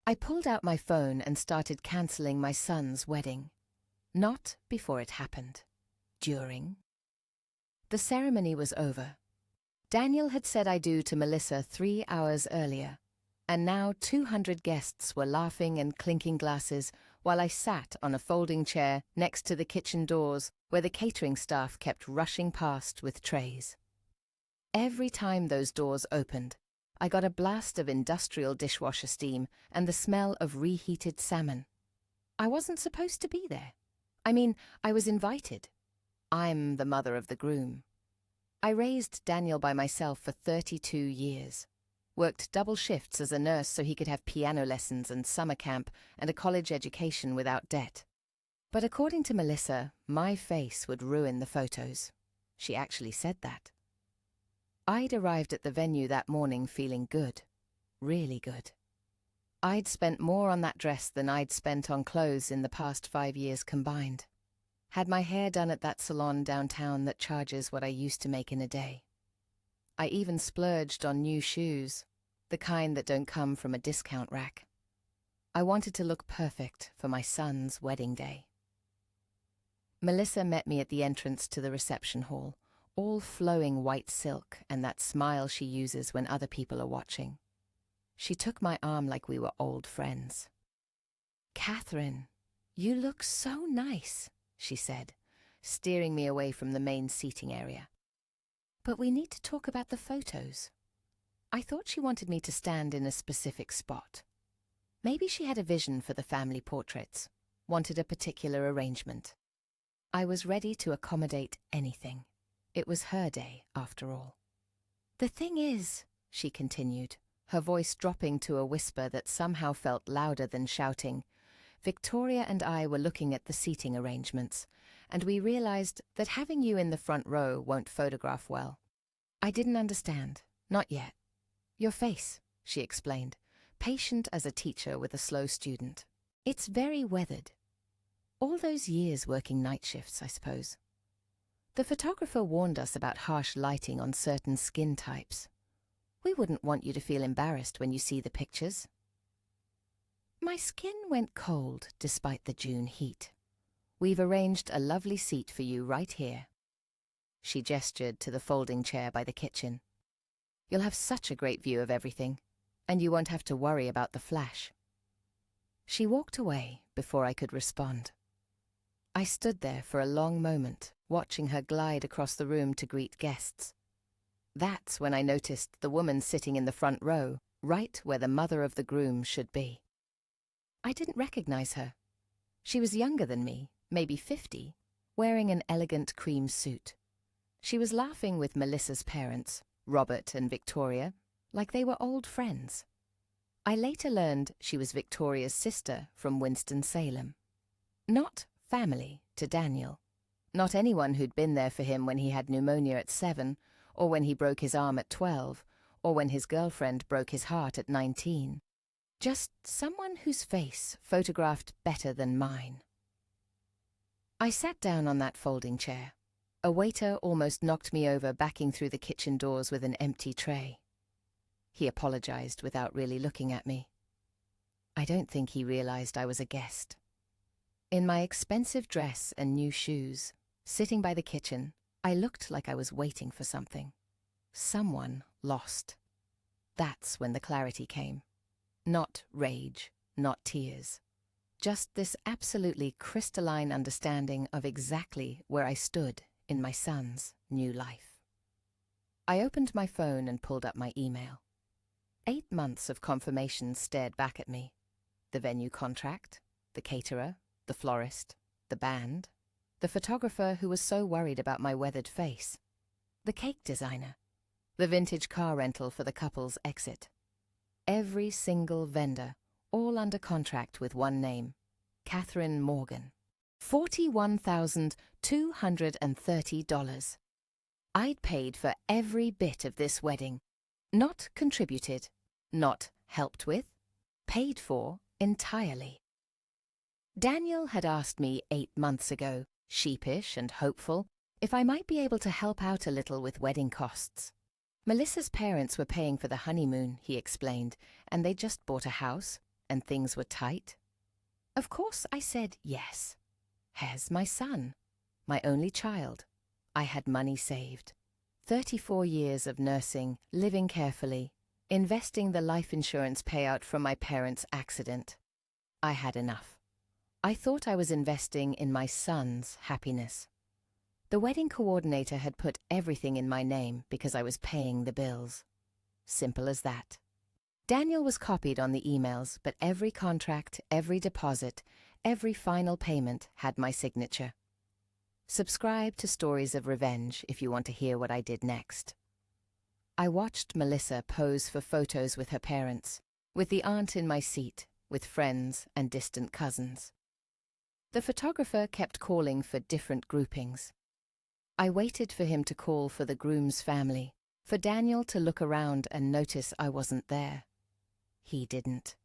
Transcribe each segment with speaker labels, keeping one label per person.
Speaker 1: I pulled out my phone and started cancelling my son's wedding. Not before it happened. During. The ceremony was over. Daniel had said I do to Melissa 3 hours earlier, and now 200 guests were laughing and clinking glasses while I sat on a folding chair next to the kitchen doors where the catering staff kept rushing past with trays. Every time those doors opened, I got a blast of industrial dishwasher steam and the smell of reheated salmon. I wasn't supposed to be there. I mean, I was invited. I'm the mother of the groom. I raised Daniel by myself for 32 years. Worked double shifts as a nurse so he could have piano lessons and summer camp and a college education without debt. But according to Melissa, my face would ruin the photos. She actually said that. I'd arrived at the venue that morning feeling good. Really good. I'd spent more on that dress than I'd spent on clothes in the past 5 years combined. Had my hair done at that salon downtown that charges what I used to make in a day. I even splurged on new shoes, the kind that don't come from a discount rack. I wanted to look perfect for my son's wedding day. Melissa met me at the entrance to the reception hall, all flowing white silk and that smile she uses when other people are watching. She took my arm like we were old friends. "Catherine, you look so nice," she said, steering me away from the main seating area. "But we need to talk about the photos." I thought she wanted me to stand in a specific spot. Maybe she had a vision for the family portraits, wanted a particular arrangement. I was ready to accommodate anything. It was her day, after all. "The thing is," she continued, her voice dropping to a whisper that somehow felt louder than shouting, "Victoria and I were looking at the seating arrangements, and we realized that having you in the front row won't photograph well." I didn't understand, not yet. "Your face," she explained, patient as a teacher with a slow student. "It's very weathered. All those years working night shifts, I suppose. The photographer warned us about harsh lighting on certain skin types. We wouldn't want you to feel embarrassed when you see the pictures." My skin went cold despite the June heat. "We've arranged a lovely seat for you right here." She gestured to the folding chair by the kitchen. "You'll have such a great view of everything, and you won't have to worry about the flash." She walked away before I could respond. I stood there for a long moment, watching her glide across the room to greet guests. That's when I noticed the woman sitting in the front row, right where the mother of the groom should be. I didn't recognize her. She was younger than me, maybe 50, wearing an elegant cream suit. She was laughing with Melissa's parents, Robert and Victoria, like they were old friends. I later learned she was Victoria's sister from Winston-Salem. Not family to Daniel. Not anyone who'd been there for him when he had pneumonia at 7, or when he broke his arm at 12, or when his girlfriend broke his heart at 19. Just someone whose face photographed better than mine. I sat down on that folding chair. A waiter almost knocked me over backing through the kitchen doors with an empty tray. He apologized without really looking at me. I don't think he realized I was a guest. In my expensive dress and new shoes, sitting by the kitchen, I looked like I was waiting for something. Someone lost. That's when the clarity came. Not rage, not tears. Just this absolutely crystalline understanding of exactly where I stood in my son's new life. I opened my phone and pulled up my email. 8 months of confirmations stared back at me. The venue contract, the caterer, the florist, the band, the photographer who was so worried about my weathered face, the cake designer, the vintage car rental for the couple's exit. Every single vendor, all under contract with one name, Catherine Morgan. $41,230. I'd paid for every bit of this wedding. Not contributed, not helped with, paid for entirely. Daniel had asked me 8 months ago, sheepish and hopeful, if I might be able to help out a little with wedding costs. Melissa's parents were paying for the honeymoon, he explained, and they'd just bought a house, and things were tight? Of course I said yes. Here's my son, my only child. I had money saved. 34 years of nursing, living carefully, investing the life insurance payout from my parents' accident. I had enough. I thought I was investing in my son's happiness. The wedding coordinator had put everything in my name because I was paying the bills. Simple as that. Daniel was copied on the emails, but every contract, every deposit, every final payment had my signature. Subscribe to Stories of Revenge if you want to hear what I did next. I watched Melissa pose for photos with her parents, with the aunt in my seat, with friends and distant cousins. The photographer kept calling for different groupings. I waited for him to call for the groom's family, for Daniel to look around and notice I wasn't there. He didn't.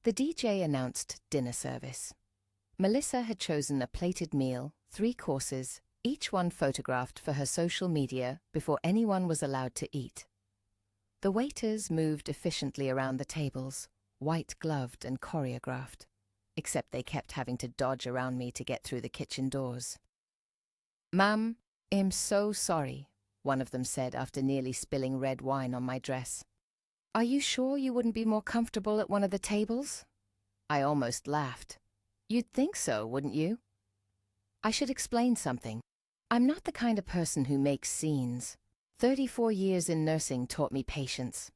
Speaker 1: The DJ announced dinner service. Melissa had chosen a plated meal, 3 courses, each one photographed for her social media before anyone was allowed to eat. The waiters moved efficiently around the tables, white-gloved and choreographed, except they kept having to dodge around me to get through the kitchen doors. "Ma'am, I'm so sorry," one of them said after nearly spilling red wine on my dress. "Are you sure you wouldn't be more comfortable at one of the tables?" I almost laughed. "You'd think so, wouldn't you?" I should explain something. I'm not the kind of person who makes scenes. 34 years in nursing taught me patience,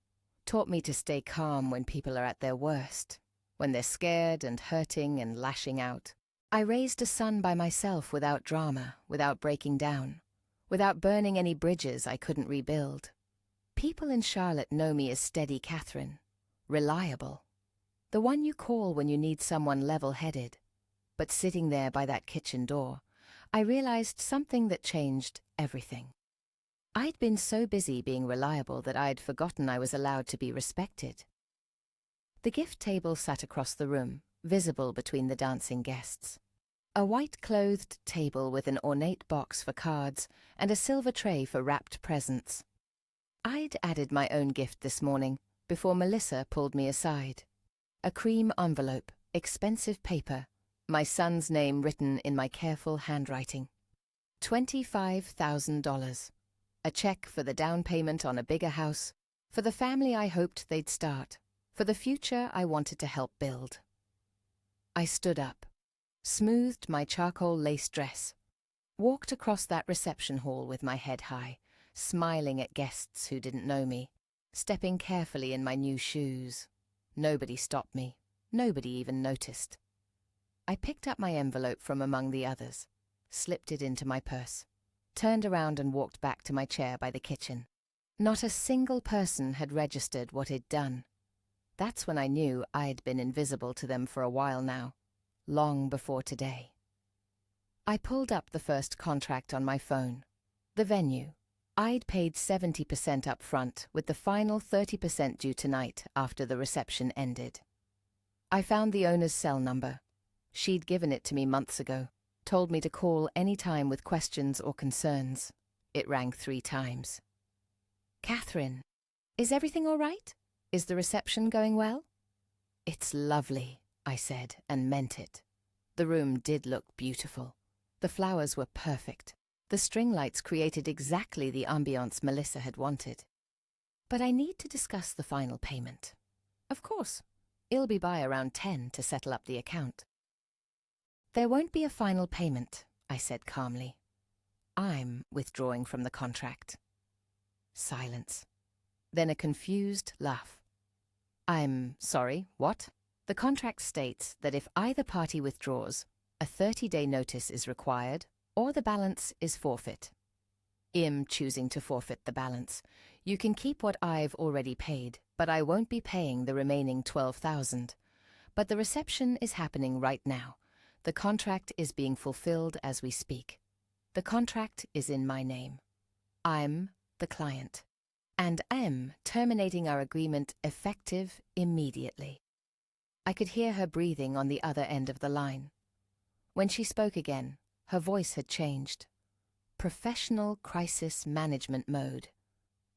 Speaker 1: taught me to stay calm when people are at their worst, when they're scared and hurting and lashing out. I raised a son by myself without drama, without breaking down, without burning any bridges I couldn't rebuild. People in Charlotte know me as Steady Catherine, reliable, the one you call when you need someone level-headed. But sitting there by that kitchen door, I realized something that changed everything. I'd been so busy being reliable that I'd forgotten I was allowed to be respected. The gift table sat across the room, visible between the dancing guests. A white-clothed table with an ornate box for cards and a silver tray for wrapped presents. I'd added my own gift this morning before Melissa pulled me aside. A cream envelope, expensive paper, my son's name written in my careful handwriting. $25,000. A check for the down payment on a bigger house, for the family I hoped they'd start, for the future I wanted to help build. I stood up, smoothed my charcoal lace dress, walked across that reception hall with my head high, smiling at guests who didn't know me, stepping carefully in my new shoes. Nobody stopped me. Nobody even noticed. I picked up my envelope from among the others, slipped it into my purse, turned around and walked back to my chair by the kitchen. Not a single person had registered what he'd done. That's when I knew I'd been invisible to them for a while now, long before today. I pulled up the first contract on my phone. The venue. I'd paid 70% up front, with the final 30% due tonight after the reception ended. I found the owner's cell number. She'd given it to me months ago, told me to call any time with questions or concerns. It rang 3 times. "Catherine, is everything all right? Is the reception going well?" "It's lovely," I said, and meant it. The room did look beautiful. The flowers were perfect. The string lights created exactly the ambiance Melissa had wanted. "But I need to discuss the final payment." "Of course. It'll be by around 10 to settle up the account." "There won't be a final payment," I said calmly. "I'm withdrawing from the contract." Silence. Then a confused laugh. "I'm sorry, what?" "The contract states that if either party withdraws, a 30-day notice is required, or the balance is forfeit. I'm choosing to forfeit the balance. You can keep what I've already paid, but I won't be paying the remaining $12,000. But the reception is happening right now. The contract is being fulfilled as we speak. The contract is in my name. I'm the client, and am terminating our agreement effective immediately." I could hear her breathing on the other end of the line. When she spoke again, her voice had changed. Professional crisis management mode.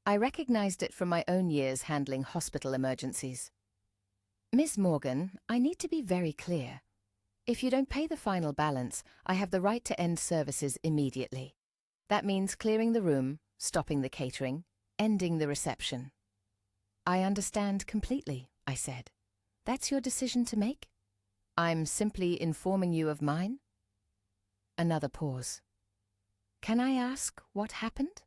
Speaker 1: I recognized it from my own years handling hospital emergencies. Miss Morgan, I need to be very clear. If you don't pay the final balance, I have the right to end services immediately. That means clearing the room, stopping the catering, ending the reception. I understand completely, I said. That's your decision to make? I'm simply informing you of mine? Another pause. Can I ask what happened?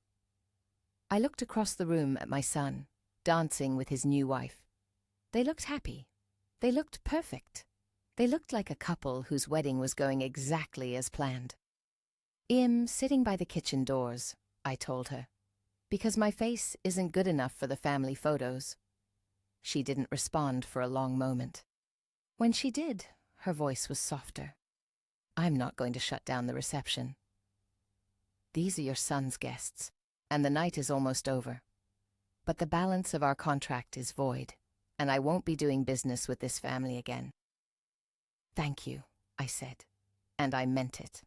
Speaker 1: I looked across the room at my son, dancing with his new wife. They looked happy. They looked perfect. They looked like a couple whose wedding was going exactly as planned. I'm sitting by the kitchen doors, I told her, because my face isn't good enough for the family photos. She didn't respond for a long moment. When she did, her voice was softer. I'm not going to shut down the reception. These are your son's guests, and the night is almost over. But the balance of our contract is void, and I won't be doing business with this family again. Thank you, I said, and I meant it.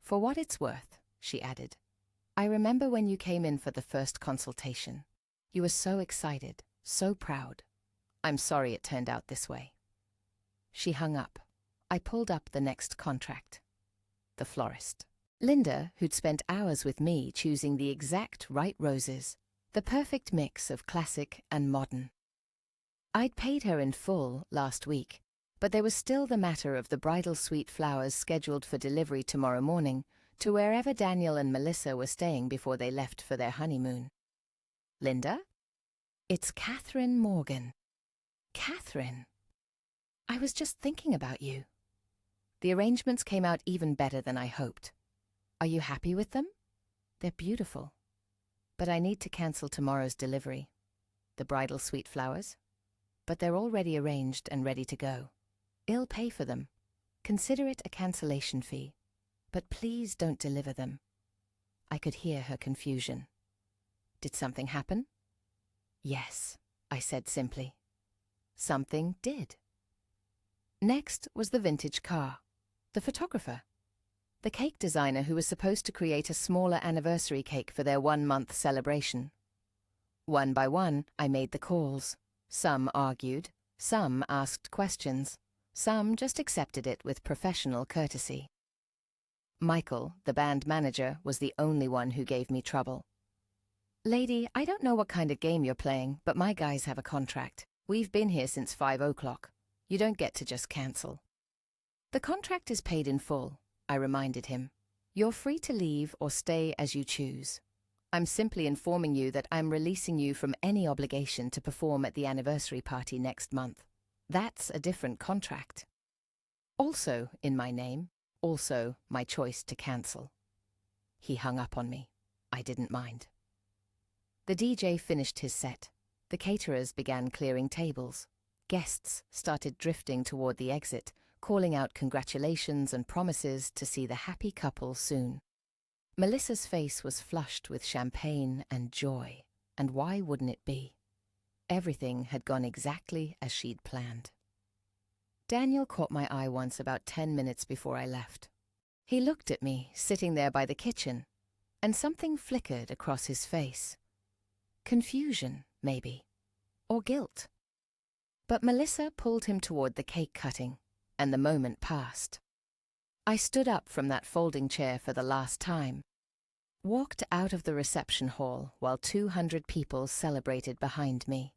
Speaker 1: For what it's worth, she added. I remember when you came in for the first consultation. You were so excited, so proud. I'm sorry it turned out this way. She hung up. I pulled up the next contract. The florist. Linda, who'd spent hours with me choosing the exact right roses, the perfect mix of classic and modern. I'd paid her in full last week, but there was still the matter of the bridal suite flowers scheduled for delivery tomorrow morning to wherever Daniel and Melissa were staying before they left for their honeymoon. Linda? It's Catherine Morgan. Catherine? I was just thinking about you. The arrangements came out even better than I hoped. Are you happy with them? They're beautiful. But I need to cancel tomorrow's delivery. The bridal suite flowers? But they're already arranged and ready to go. I'll pay for them. Consider it a cancellation fee. But please don't deliver them. I could hear her confusion. Did something happen? Yes, I said simply. Something did. Next was the vintage car, the photographer, the cake designer who was supposed to create a smaller anniversary cake for their 1-month celebration. One by one, I made the calls. Some argued, some asked questions, some just accepted it with professional courtesy. Michael, the band manager, was the only one who gave me trouble. Lady, I don't know what kind of game you're playing, but my guys have a contract. We've been here since 5 o'clock. You don't get to just cancel. The contract is paid in full, I reminded him. You're free to leave or stay as you choose. I'm simply informing you that I'm releasing you from any obligation to perform at the anniversary party next month. That's a different contract. Also in my name, also my choice to cancel. He hung up on me. I didn't mind. The DJ finished his set. The caterers began clearing tables. Guests started drifting toward the exit, calling out congratulations and promises to see the happy couple soon. Melissa's face was flushed with champagne and joy, and why wouldn't it be? Everything had gone exactly as she'd planned. Daniel caught my eye once about 10 minutes before I left. He looked at me, sitting there by the kitchen, and something flickered across his face. Confusion, maybe, or guilt. But Melissa pulled him toward the cake cutting, and the moment passed. I stood up from that folding chair for the last time, walked out of the reception hall while 200 people celebrated behind me,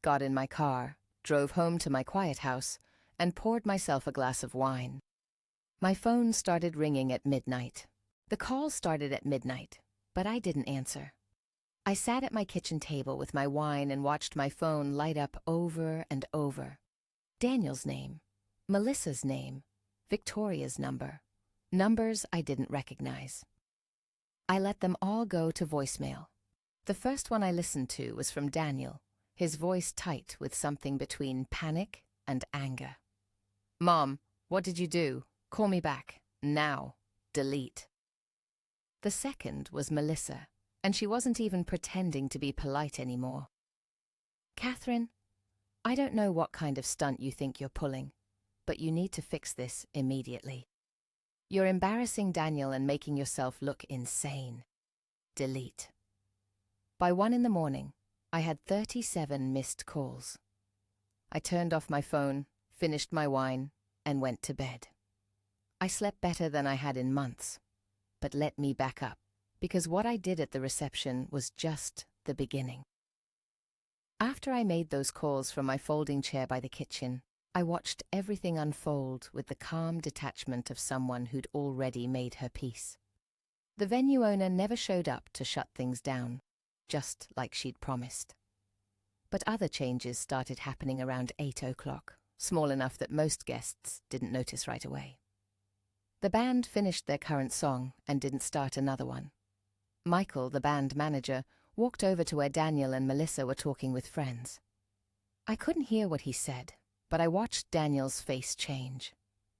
Speaker 1: got in my car, drove home to my quiet house, and poured myself a glass of wine. My phone started ringing at midnight. The call started at midnight, but I didn't answer. I sat at my kitchen table with my wine and watched my phone light up over and over. Daniel's name, Melissa's name, Victoria's number. Numbers I didn't recognize. I let them all go to voicemail. The first one I listened to was from Daniel, his voice tight with something between panic and anger. Mom, what did you do? Call me back. Now. Delete. The second was Melissa, and she wasn't even pretending to be polite anymore. Catherine, I don't know what kind of stunt you think you're pulling, but you need to fix this immediately. You're embarrassing Daniel and making yourself look insane. Delete. By 1 in the morning, I had 37 missed calls. I turned off my phone, finished my wine, and went to bed. I slept better than I had in months. But let me back up, because what I did at the reception was just the beginning. After I made those calls from my folding chair by the kitchen, I watched everything unfold with the calm detachment of someone who'd already made her peace. The venue owner never showed up to shut things down, just like she'd promised. But other changes started happening around 8 o'clock, small enough that most guests didn't notice right away. The band finished their current song and didn't start another one. Michael, the band manager, walked over to where Daniel and Melissa were talking with friends. I couldn't hear what he said, but I watched Daniel's face change.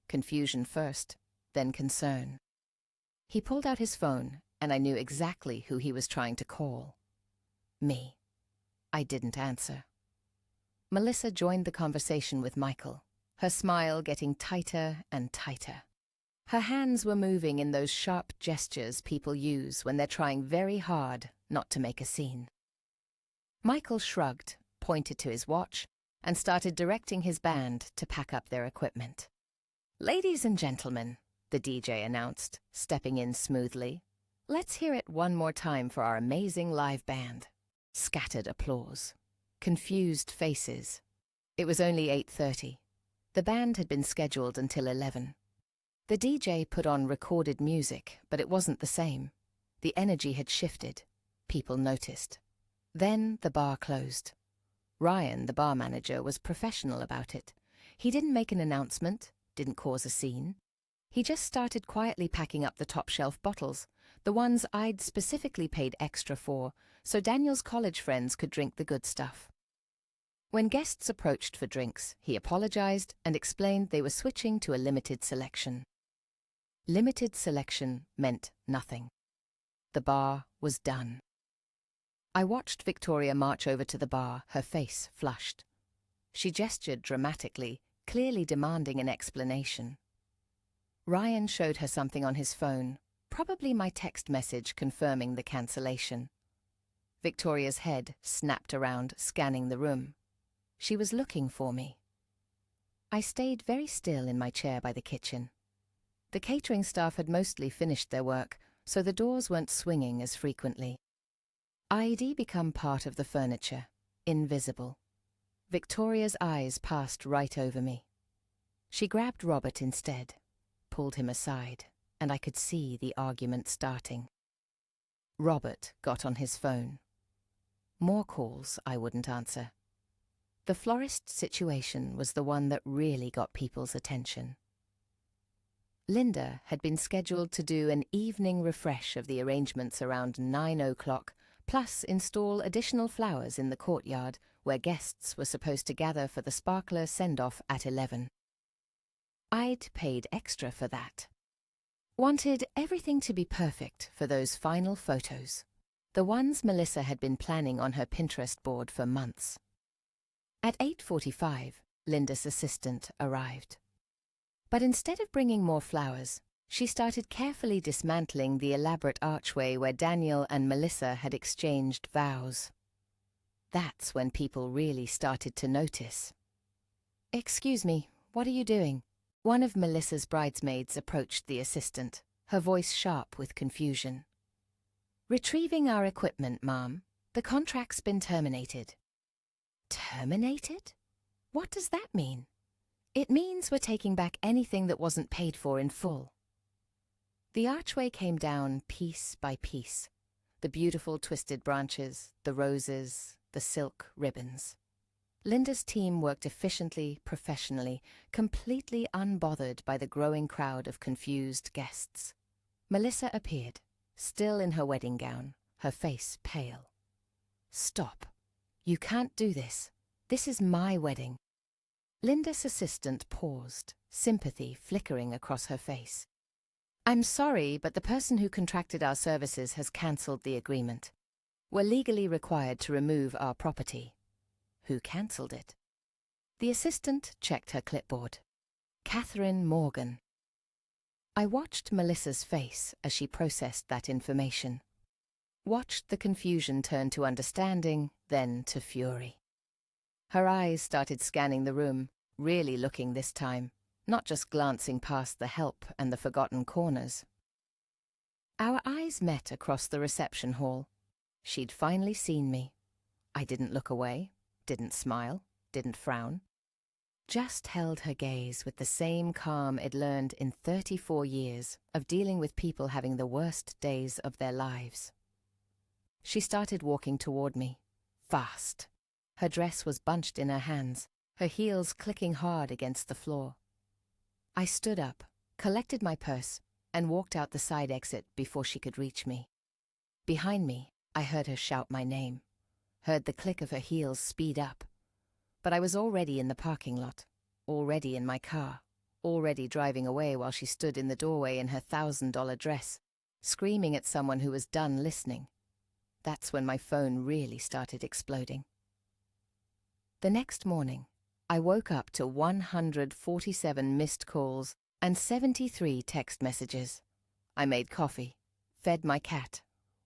Speaker 1: Confusion first, then concern. He pulled out his phone, and I knew exactly who he was trying to call. Me. I didn't answer. Melissa joined the conversation with Michael, her smile getting tighter and tighter. Her hands were moving in those sharp gestures people use when they're trying very hard not to make a scene. Michael shrugged, pointed to his watch, and started directing his band to pack up their equipment. "Ladies and gentlemen," the DJ announced, stepping in smoothly, "let's hear it one more time for our amazing live band." Scattered applause. Confused faces. It was only 8:30. The band had been scheduled until 11. The DJ put on recorded music, but it wasn't the same. The energy had shifted. People noticed. Then the bar closed. Ryan, the bar manager, was professional about it. He didn't make an announcement, didn't cause a scene. He just started quietly packing up the top-shelf bottles, the ones I'd specifically paid extra for, so Daniel's college friends could drink the good stuff. When guests approached for drinks, he apologized and explained they were switching to a limited selection. Limited selection meant nothing. The bar was done. I watched Victoria march over to the bar, her face flushed. She gestured dramatically, clearly demanding an explanation. Ryan showed her something on his phone, probably my text message confirming the cancellation. Victoria's head snapped around, scanning the room. She was looking for me. I stayed very still in my chair by the kitchen. The catering staff had mostly finished their work, so the doors weren't swinging as frequently. I'd become part of the furniture, invisible. Victoria's eyes passed right over me. She grabbed Robert instead, pulled him aside, and I could see the argument starting. Robert got on his phone. More calls I wouldn't answer. The florist situation was the one that really got people's attention. Linda had been scheduled to do an evening refresh of the arrangements around 9 o'clock, plus install additional flowers in the courtyard where guests were supposed to gather for the sparkler send-off at 11. I'd paid extra for that. Wanted everything to be perfect for those final photos, the ones Melissa had been planning on her Pinterest board for months. At 8:45, Linda's assistant arrived. But instead of bringing more flowers, she started carefully dismantling the elaborate archway where Daniel and Melissa had exchanged vows. That's when people really started to notice. "Excuse me, what are you doing?" One of Melissa's bridesmaids approached the assistant, her voice sharp with confusion. "Retrieving our equipment, ma'am. The contract's been terminated." Terminated? What does that mean? It means we're taking back anything that wasn't paid for in full. The archway came down piece by piece. The beautiful twisted branches, the roses, the silk ribbons. Linda's team worked efficiently, professionally, completely unbothered by the growing crowd of confused guests. Melissa appeared, still in her wedding gown, her face pale. "Stop. You can't do this. This is my wedding." Linda's assistant paused, sympathy flickering across her face. "I'm sorry, but the person who contracted our services has cancelled the agreement. We're legally required to remove our property." Who cancelled it? The assistant checked her clipboard. Catherine Morgan. I watched Melissa's face as she processed that information. Watched the confusion turn to understanding, then to fury. Her eyes started scanning the room, really looking this time, not just glancing past the help and the forgotten corners. Our eyes met across the reception hall. She'd finally seen me. I didn't look away, didn't smile, didn't frown. Just held her gaze with the same calm I'd learned in 34 years of dealing with people having the worst days of their lives. She started walking toward me, fast. Her dress was bunched in her hands, her heels clicking hard against the floor. I stood up, collected my purse, and walked out the side exit before she could reach me. Behind me, I heard her shout my name, heard the click of her heels speed up. But I was already in the parking lot, already in my car, already driving away while she stood in the doorway in her $1,000 dress, screaming at someone who was done listening. That's when my phone really started exploding. The next morning, I woke up to 147 missed calls and 73 text messages. I made coffee, fed my cat,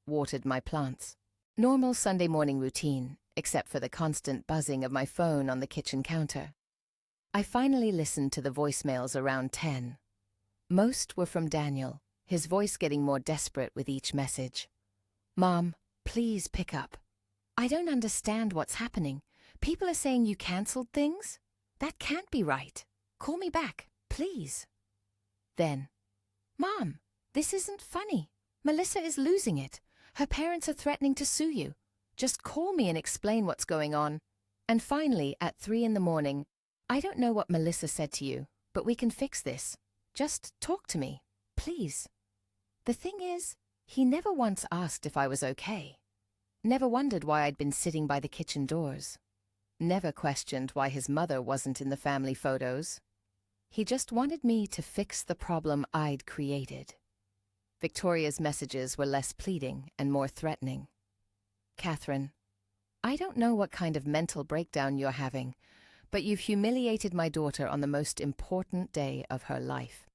Speaker 1: watered my plants. Normal Sunday morning routine, except for the constant buzzing of my phone on the kitchen counter. I finally listened to the voicemails around 10. Most were from Daniel, his voice getting more desperate with each message. "Mom, please pick up. I don't understand what's happening. People are saying you cancelled things? That can't be right. Call me back, please." Then, "Mom, this isn't funny. Melissa is losing it. Her parents are threatening to sue you. Just call me and explain what's going on." And finally, at 3 in the morning, "I don't know what Melissa said to you, but we can fix this. Just talk to me, please." The thing is, he never once asked if I was okay. Never wondered why I'd been sitting by the kitchen doors. Never questioned why his mother wasn't in the family photos. He just wanted me to fix the problem I'd created. Victoria's messages were less pleading and more threatening. "Catherine, I don't know what kind of mental breakdown you're having, but you've humiliated my daughter on the most important day of her life.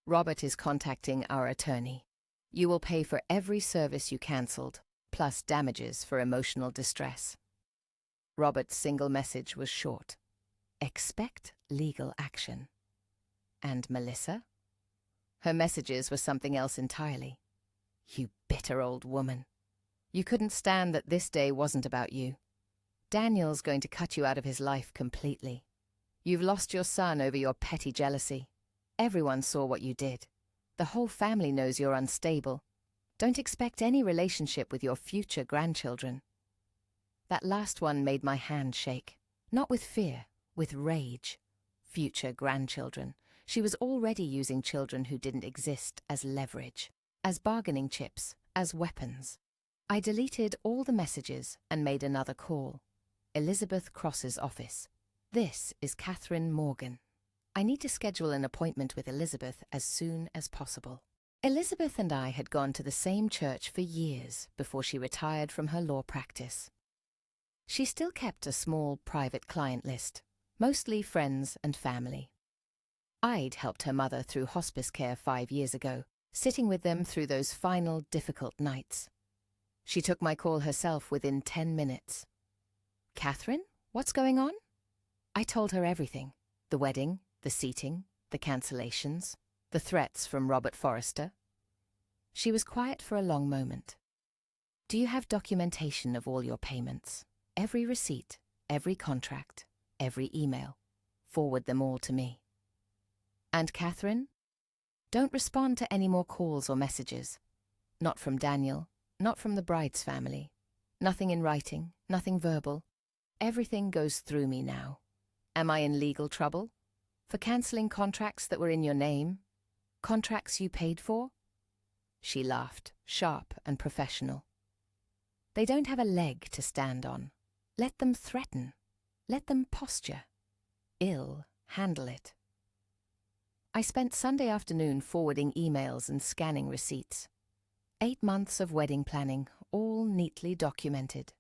Speaker 1: Robert is contacting our attorney. You will pay for every service you cancelled, plus damages for emotional distress." Robert's single message was short. "Expect legal action." And Melissa? Her messages were something else entirely. "You bitter old woman. You couldn't stand that this day wasn't about you. Daniel's going to cut you out of his life completely. You've lost your son over your petty jealousy. Everyone saw what you did. The whole family knows you're unstable. Don't expect any relationship with your future grandchildren." That last one made my hand shake. Not with fear, with rage. Future grandchildren. She was already using children who didn't exist as leverage, as bargaining chips, as weapons. I deleted all the messages and made another call. Elizabeth Cross's office. "This is Catherine Morgan. I need to schedule an appointment with Elizabeth as soon as possible." Elizabeth and I had gone to the same church for years before she retired from her law practice. She still kept a small private client list, mostly friends and family. I'd helped her mother through hospice care 5 years ago, sitting with them through those final difficult nights. She took my call herself within 10 minutes. "Catherine, what's going on?" I told her everything. The wedding, the seating, the cancellations, the threats from Robert Forrester. She was quiet for a long moment. "Do you have documentation of all your payments? Every receipt, every contract, every email. Forward them all to me." "And Catherine? Don't respond to any more calls or messages. Not from Daniel, not from the bride's family. Nothing in writing, nothing verbal. Everything goes through me now. Am I in legal trouble? For cancelling contracts that were in your name? Contracts you paid for?" She laughed, sharp and professional. "They don't have a leg to stand on. Let them threaten. Let them posture. Ill handle it." I spent Sunday afternoon forwarding emails and scanning receipts. 8 months of wedding planning, all neatly documented.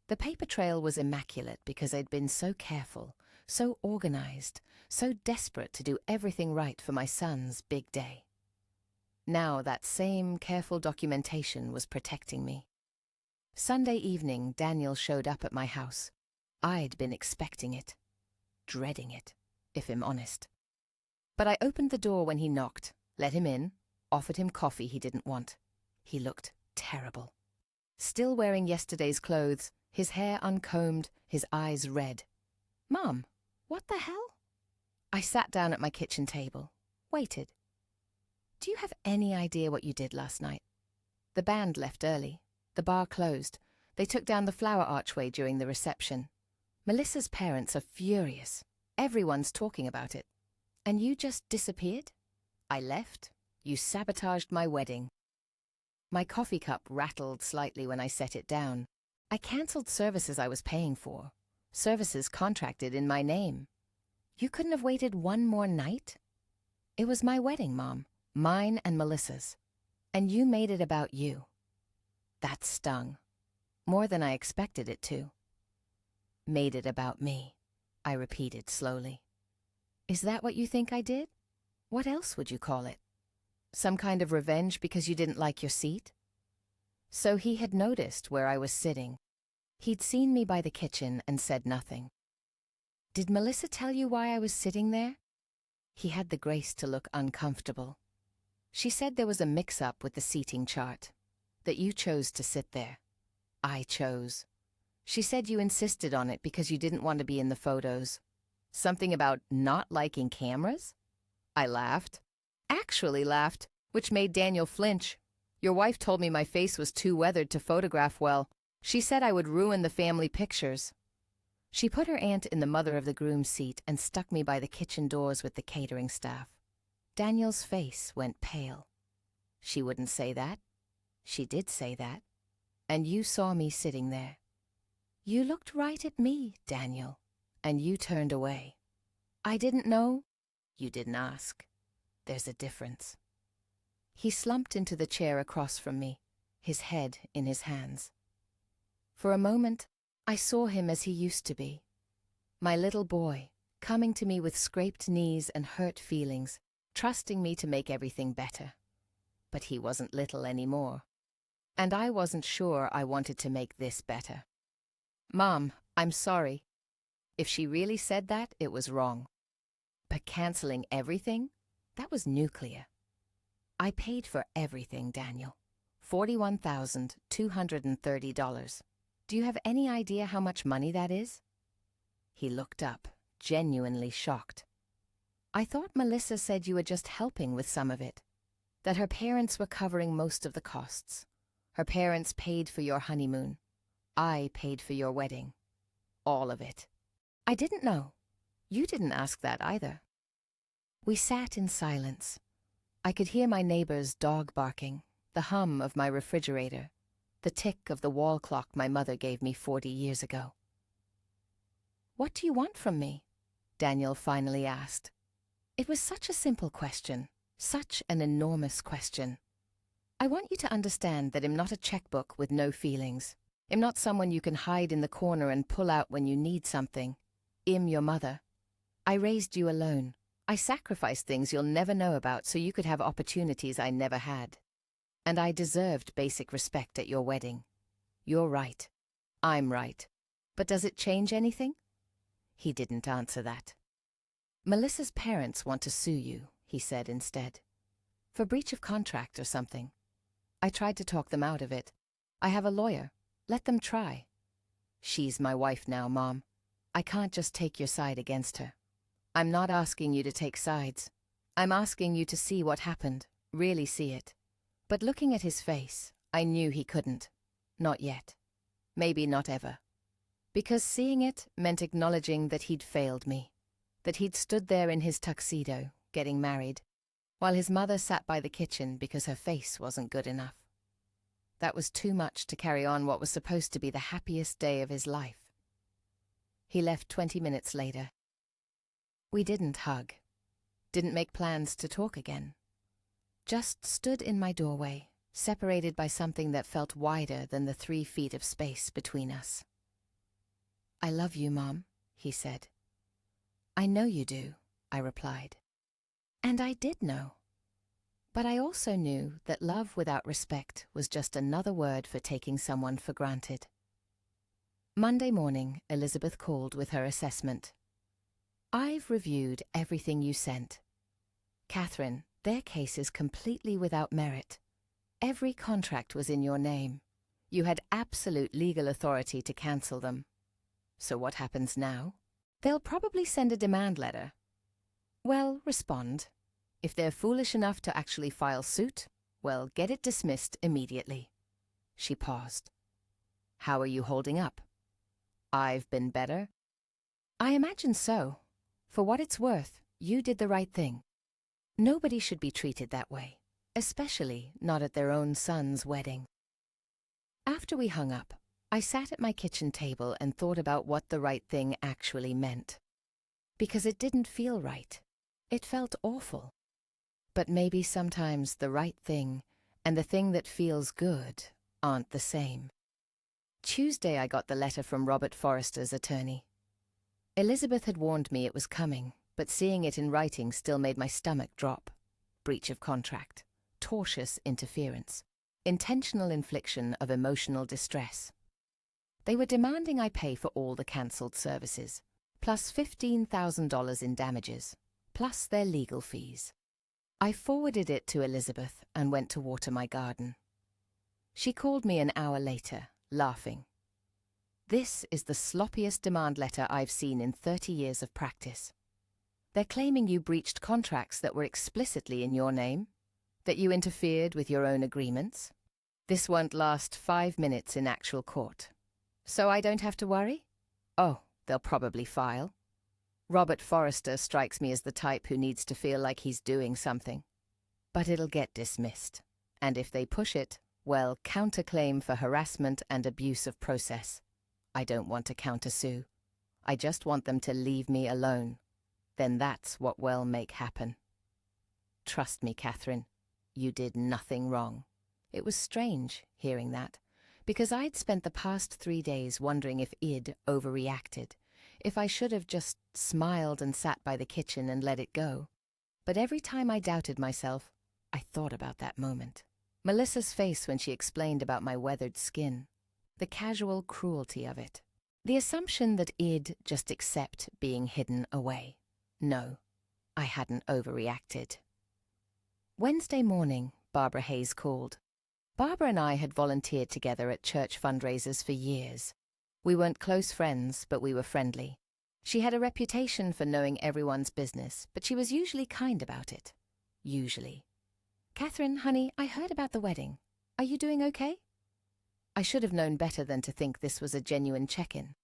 Speaker 1: The paper trail was immaculate because I'd been so careful, so organized, so desperate to do everything right for my son's big day. Now that same careful documentation was protecting me. Sunday evening, Daniel showed up at my house. I'd been expecting it, dreading it, if I'm honest. But I opened the door when he knocked, let him in, offered him coffee he didn't want. He looked terrible. Still wearing yesterday's clothes, his hair uncombed, his eyes red. "Mom, what the hell?" I sat down at my kitchen table, waited. "Do you have any idea what you did last night?" The band left early. The bar closed. They took down the flower archway during the reception. Melissa's parents are furious. Everyone's talking about it. And you just disappeared? I left. You sabotaged my wedding. My coffee cup rattled slightly when I set it down. I cancelled services I was paying for. Services contracted in my name. You couldn't have waited one more night? It was my wedding, Mom. Mine and Melissa's. And you made it about you. That stung. More than I expected it to. Made it about me, I repeated slowly. Is that what you think I did? What else would you call it? Some kind of revenge because you didn't like your seat? So he had noticed where I was sitting. He'd seen me by the kitchen and said nothing. Did Melissa tell you why I was sitting there? He had the grace to look uncomfortable. She said there was a mix-up with the seating chart, that you chose to sit there. I chose. She said you insisted on it because you didn't want to be in the photos. Something about not liking cameras? I laughed. Actually laughed, which made Daniel flinch. Your wife told me my face was too weathered to photograph well. She said I would ruin the family pictures. She put her aunt in the mother of the groom's seat and stuck me by the kitchen doors with the catering staff. Daniel's face went pale. She wouldn't say that. She did say that. And you saw me sitting there. You looked right at me, Daniel, and you turned away. I didn't know. You didn't ask. There's a difference. He slumped into the chair across from me, his head in his hands. For a moment, I saw him as he used to be. My little boy, coming to me with scraped knees and hurt feelings, trusting me to make everything better. But he wasn't little anymore. And I wasn't sure I wanted to make this better. Mom, I'm sorry. If she really said that, it was wrong. But canceling everything? That was nuclear. I paid for everything, Daniel. $41,230. Do you have any idea how much money that is? He looked up, genuinely shocked. I thought Melissa said you were just helping with some of it, that her parents were covering most of the costs. Her parents paid for your honeymoon. I paid for your wedding. All of it. I didn't know. You didn't ask that either. We sat in silence. I could hear my neighbor's dog barking, the hum of my refrigerator, the tick of the wall clock my mother gave me 40 years ago. What do you want from me? Daniel finally asked. It was such a simple question, such an enormous question. I want you to understand that I'm not a checkbook with no feelings. I'm not someone you can hide in the corner and pull out when you need something. I'm your mother. I raised you alone. I sacrificed things you'll never know about so you could have opportunities I never had. And I deserved basic respect at your wedding. You're right. I'm right. But does it change anything? He didn't answer that. Melissa's parents want to sue you, he said instead. For breach of contract or something. I tried to talk them out of it. I have a lawyer. Let them try. She's my wife now, Mom. I can't just take your side against her. I'm not asking you to take sides. I'm asking you to see what happened, really see it. But looking at his face, I knew he couldn't. Not yet. Maybe not ever. Because seeing it meant acknowledging that he'd failed me. That he'd stood there in his tuxedo, getting married, while his mother sat by the kitchen because her face wasn't good enough. That was too much to carry on what was supposed to be the happiest day of his life. He left 20 minutes later. We didn't hug. Didn't make plans to talk again. Just stood in my doorway, separated by something that felt wider than the 3 feet of space between us. I love you, Mom, he said. I know you do, I replied. And I did know. But I also knew that love without respect was just another word for taking someone for granted. Monday morning, Elizabeth called with her assessment. I've reviewed everything you sent. Catherine, their case is completely without merit. Every contract was in your name. You had absolute legal authority to cancel them. So what happens now? They'll probably send a demand letter. Well, respond. If they're foolish enough to actually file suit, well, get it dismissed immediately. She paused. How are you holding up? I've been better. I imagine so. For what it's worth, you did the right thing. Nobody should be treated that way, especially not at their own son's wedding. After we hung up, I sat at my kitchen table and thought about what the right thing actually meant. Because it didn't feel right. It felt awful. But maybe sometimes the right thing and the thing that feels good aren't the same. Tuesday I got the letter from Robert Forrester's attorney. Elizabeth had warned me it was coming, but seeing it in writing still made my stomach drop. Breach of contract, tortious interference, intentional infliction of emotional distress. They were demanding I pay for all the cancelled services, plus $15,000 in damages, plus their legal fees. I forwarded it to Elizabeth and went to water my garden. She called me an hour later, laughing. This is the sloppiest demand letter I've seen in 30 years of practice. They're claiming you breached contracts that were explicitly in your name, that you interfered with your own agreements. This won't last 5 minutes in actual court. So I don't have to worry? Oh, they'll probably file. Robert Forrester strikes me as the type who needs to feel like he's doing something. But it'll get dismissed. And if they push it, well, counterclaim for harassment and abuse of process. I don't want to countersue. I just want them to leave me alone. Then that's what we'll make happen. Trust me, Catherine, you did nothing wrong. It was strange hearing that, because I'd spent the past 3 days wondering if Id overreacted, if I should have just smiled and sat by the kitchen and let it go. But every time I doubted myself, I thought about that moment. Melissa's face when she explained about my weathered skin. The casual cruelty of it. The assumption that Id just accept being hidden away. No, I hadn't overreacted. Wednesday morning, Barbara Hayes called. Barbara and I had volunteered together at church fundraisers for years. We weren't close friends, but we were friendly. She had a reputation for knowing everyone's business, but she was usually kind about it. Usually. Catherine, honey, I heard about the wedding. Are you doing okay? I should have known better than to think this was a genuine check-in.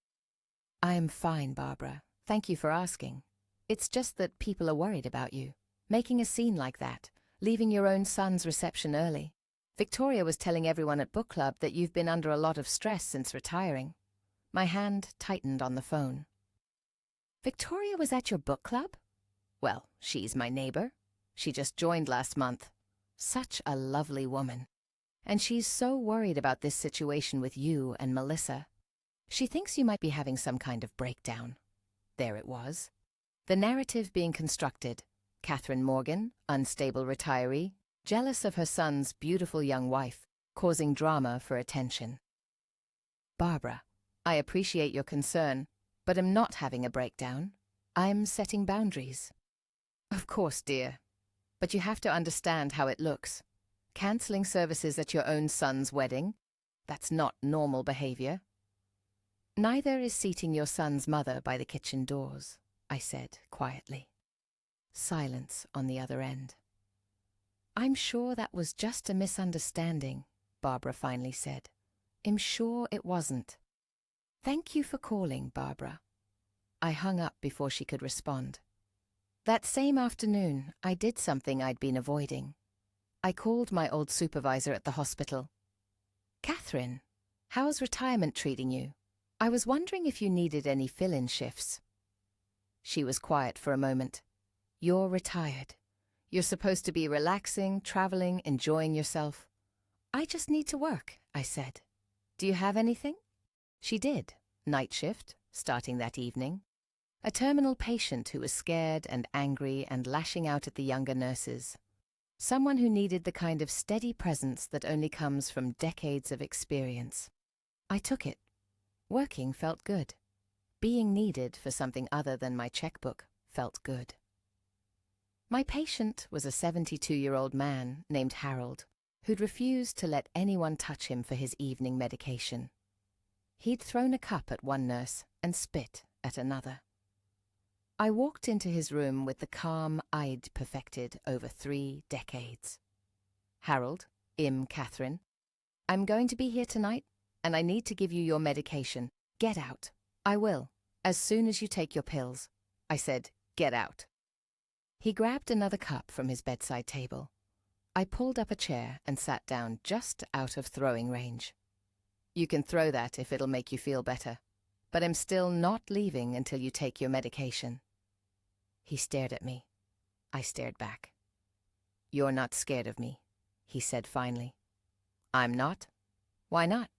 Speaker 1: I am fine, Barbara. Thank you for asking. It's just that people are worried about you. Making a scene like that, leaving your own son's reception early. Victoria was telling everyone at book club that you've been under a lot of stress since retiring. My hand tightened on the phone. Victoria was at your book club? Well, she's my neighbor. She just joined last month. Such a lovely woman. And she's so worried about this situation with you and Melissa. She thinks you might be having some kind of breakdown. There it was. The narrative being constructed. Catherine Morgan, unstable retiree, jealous of her son's beautiful young wife, causing drama for attention. Barbara, I appreciate your concern, but am not having a breakdown. I'm setting boundaries. Of course, dear. But you have to understand how it looks. Cancelling services at your own son's wedding? That's not normal behavior. Neither is seating your son's mother by the kitchen doors, I said quietly. Silence on the other end. I'm sure that was just a misunderstanding, Barbara finally said. I'm sure it wasn't. Thank you for calling, Barbara. I hung up before she could respond. That same afternoon, I did something I'd been avoiding. I called my old supervisor at the hospital. Catherine, how's retirement treating you? I was wondering if you needed any fill-in shifts. She was quiet for a moment. You're retired. You're supposed to be relaxing, traveling, enjoying yourself. I just need to work, I said. Do you have anything? She did. Night shift, starting that evening. A terminal patient who was scared and angry and lashing out at the younger nurses. Someone who needed the kind of steady presence that only comes from decades of experience. I took it. Working felt good. Being needed for something other than my checkbook felt good. My patient was a 72-year-old man named Harold, who'd refused to let anyone touch him for his evening medication. He'd thrown a cup at one nurse and spit at another. I walked into his room with the calm I'd perfected over 3 decades. "Harold, Catherine, I'm going to be here tonight, and I need to give you your medication. Get out." "I will, as soon as you take your pills." I said, "Get out." He grabbed another cup from his bedside table. I pulled up a chair and sat down just out of throwing range. "You can throw that if it'll make you feel better, but I'm still not leaving until you take your medication." He stared at me. I stared back. "You're not scared of me," he said finally. "I'm not." "Why not?"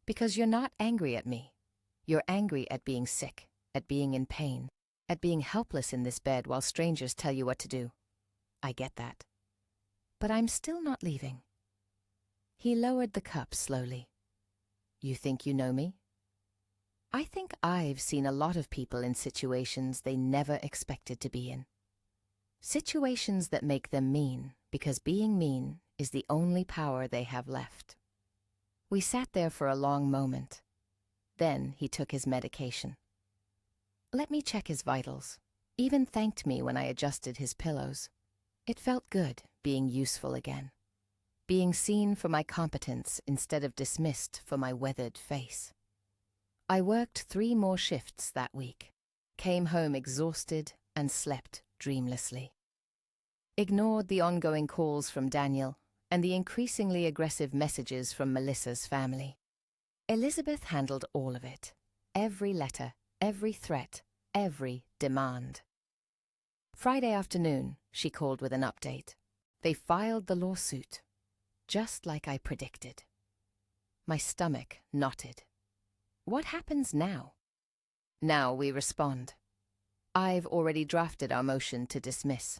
Speaker 1: "Because you're not angry at me. You're angry at being sick, at being in pain, at being helpless in this bed while strangers tell you what to do. I get that. But I'm still not leaving." He lowered the cup slowly. "You think you know me?" "I think I've seen a lot of people in situations they never expected to be in. Situations that make them mean, because being mean is the only power they have left." We sat there for a long moment. Then he took his medication. Let me check his vitals. Even thanked me when I adjusted his pillows. It felt good being useful again. Being seen for my competence instead of dismissed for my weathered face. I worked 3 more shifts that week, came home exhausted and slept dreamlessly. Ignored the ongoing calls from Daniel and the increasingly aggressive messages from Melissa's family. Elizabeth handled all of it. Every letter, every threat, every demand. Friday afternoon, she called with an update. They filed the lawsuit, just like I predicted. My stomach knotted. What happens now? Now we respond. I've already drafted our motion to dismiss.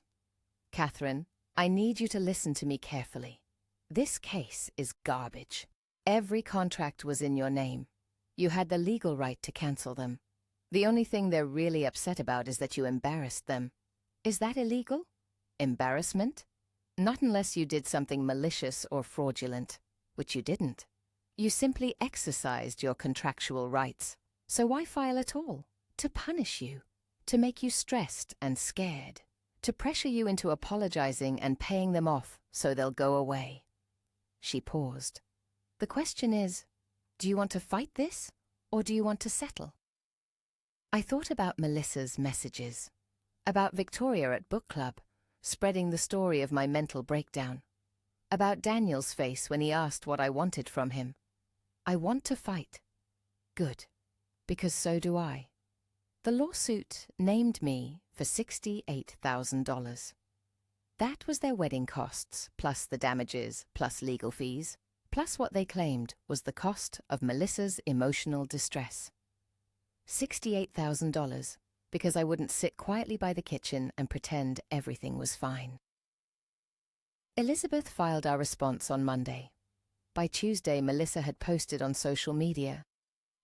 Speaker 1: Catherine, I need you to listen to me carefully. This case is garbage. Every contract was in your name. You had the legal right to cancel them. The only thing they're really upset about is that you embarrassed them. Is that illegal? Embarrassment? Not unless you did something malicious or fraudulent, which you didn't. You simply exercised your contractual rights. So why file at all? To punish you, to make you stressed and scared, to pressure you into apologizing and paying them off so they'll go away. She paused. The question is, do you want to fight this, or do you want to settle? I thought about Melissa's messages, about Victoria at book club, spreading the story of my mental breakdown, about Daniel's face when he asked what I wanted from him. I want to fight. Good, because so do I. The lawsuit named me for $68,000. That was their wedding costs, plus the damages, plus legal fees, plus what they claimed was the cost of Melissa's emotional distress. $68,000, because I wouldn't sit quietly by the kitchen and pretend everything was fine. Elizabeth filed our response on Monday. By Tuesday, Melissa had posted on social media.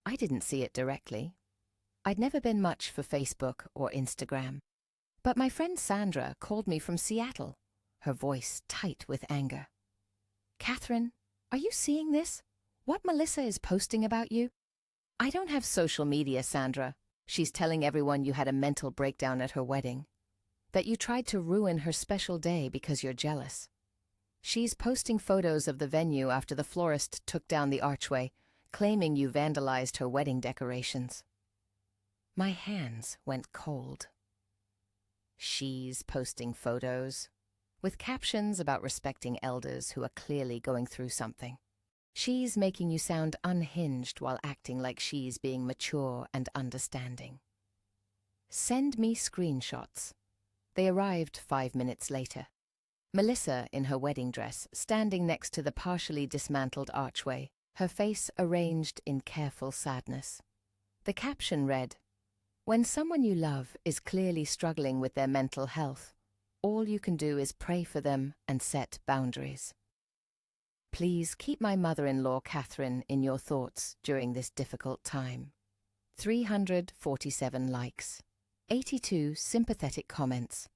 Speaker 1: I didn't see it directly. I'd never been much for Facebook or Instagram. But my friend Sandra called me from Seattle, her voice tight with anger. Catherine, are you seeing this? What Melissa is posting about you? I don't have social media, Sandra. She's telling everyone you had a mental breakdown at her wedding. That you tried to ruin her special day because you're jealous. She's posting photos of the venue after the florist took down the archway, claiming you vandalized her wedding decorations. My hands went cold. She's posting photos, with captions about respecting elders who are clearly going through something. She's making you sound unhinged while acting like she's being mature and understanding. Send me screenshots. They arrived 5 minutes later. Melissa in her wedding dress, standing next to the partially dismantled archway, her face arranged in careful sadness. The caption read, "When someone you love is clearly struggling with their mental health, all you can do is pray for them and set boundaries." Please keep my mother-in-law Catherine in your thoughts during this difficult time. 347 likes. 82 sympathetic comments.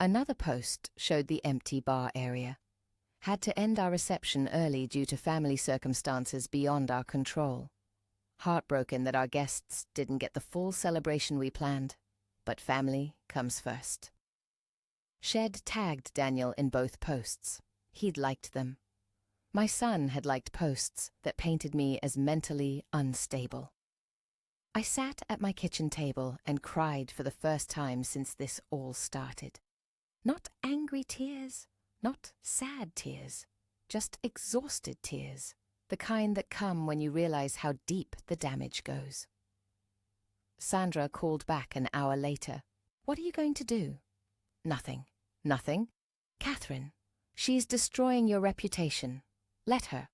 Speaker 1: Another post showed the empty bar area. Had to end our reception early due to family circumstances beyond our control. Heartbroken that our guests didn't get the full celebration we planned, but family comes first. Shed tagged Daniel in both posts. He'd liked them. My son had liked posts that painted me as mentally unstable. I sat at my kitchen table and cried for the first time since this all started. Not angry tears, not sad tears, just exhausted tears, the kind that come when you realize how deep the damage goes. Sandra called back an hour later. What are you going to do? Nothing. Nothing? Catherine, she's destroying your reputation. Let her.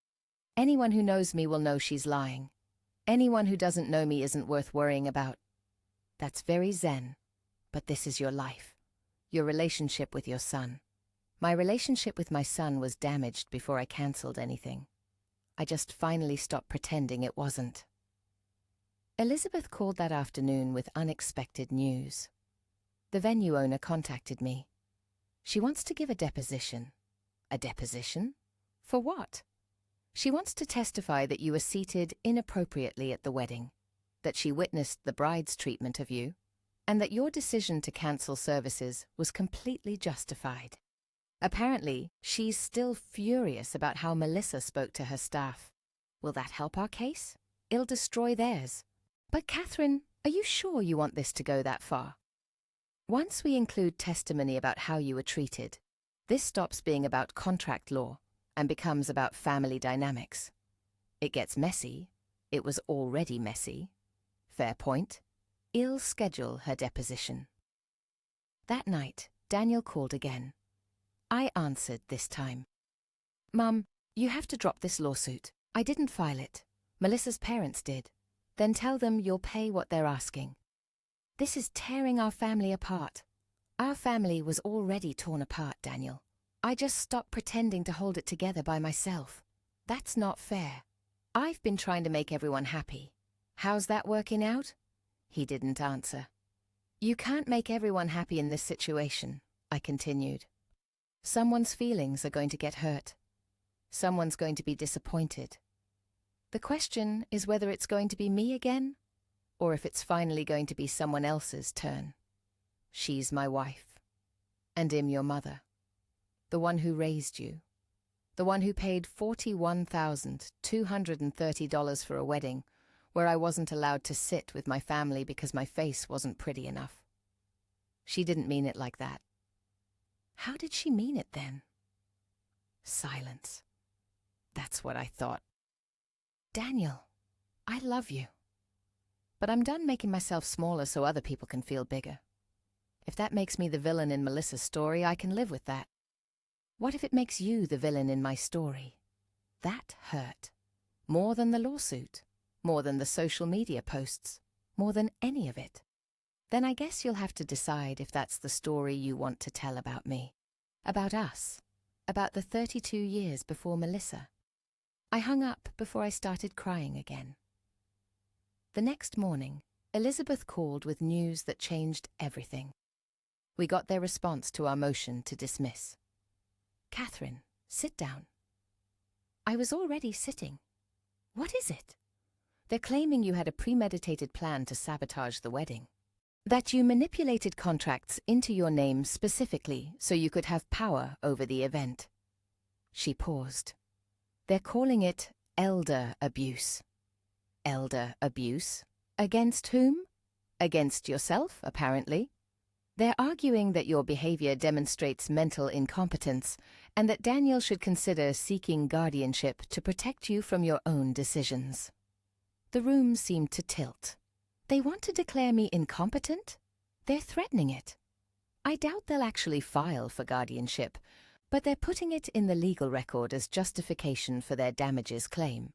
Speaker 1: Anyone who knows me will know she's lying. Anyone who doesn't know me isn't worth worrying about. That's very zen, but this is your life. Your relationship with your son. My relationship with my son was damaged before I cancelled anything. I just finally stopped pretending it wasn't. Elizabeth called that afternoon with unexpected news. The venue owner contacted me. She wants to give a deposition. A deposition? For what? She wants to testify that you were seated inappropriately at the wedding, that she witnessed the bride's treatment of you, and that your decision to cancel services was completely justified. Apparently, she's still furious about how Melissa spoke to her staff. Will that help our case? It'll destroy theirs. But Catherine, are you sure you want this to go that far? Once we include testimony about how you were treated, this stops being about contract law and becomes about family dynamics. It gets messy. It was already messy. Fair point. I'll schedule her deposition. That night, Daniel called again. I answered this time. Mum, you have to drop this lawsuit. I didn't file it. Melissa's parents did. Then tell them you'll pay what they're asking. This is tearing our family apart. Our family was already torn apart, Daniel. I just stopped pretending to hold it together by myself. That's not fair. I've been trying to make everyone happy. How's that working out? He didn't answer. You can't make everyone happy in this situation, I continued. Someone's feelings are going to get hurt. Someone's going to be disappointed. The question is whether it's going to be me again, or if it's finally going to be someone else's turn. She's my wife, and I'm your mother, the one who raised you, the one who paid $41,230 for a wedding where I wasn't allowed to sit with my family because my face wasn't pretty enough. She didn't mean it like that. How did she mean it then? Silence. That's what I thought. Daniel, I love you. But I'm done making myself smaller so other people can feel bigger. If that makes me the villain in Melissa's story, I can live with that. What if it makes you the villain in my story? That hurt. More than the lawsuit. More than the social media posts. More than any of it. Then I guess you'll have to decide if that's the story you want to tell about me. About us. About the 32 years before Melissa. I hung up before I started crying again. The next morning, Elizabeth called with news that changed everything. We got their response to our motion to dismiss. Catherine, sit down. I was already sitting. What is it? They're claiming you had a premeditated plan to sabotage the wedding. That you manipulated contracts into your name specifically so you could have power over the event. She paused. They're calling it elder abuse. Elder abuse? Against whom? Against yourself, apparently. They're arguing that your behavior demonstrates mental incompetence and that Daniel should consider seeking guardianship to protect you from your own decisions. The room seemed to tilt. They want to declare me incompetent? They're threatening it. I doubt they'll actually file for guardianship, but they're putting it in the legal record as justification for their damages claim.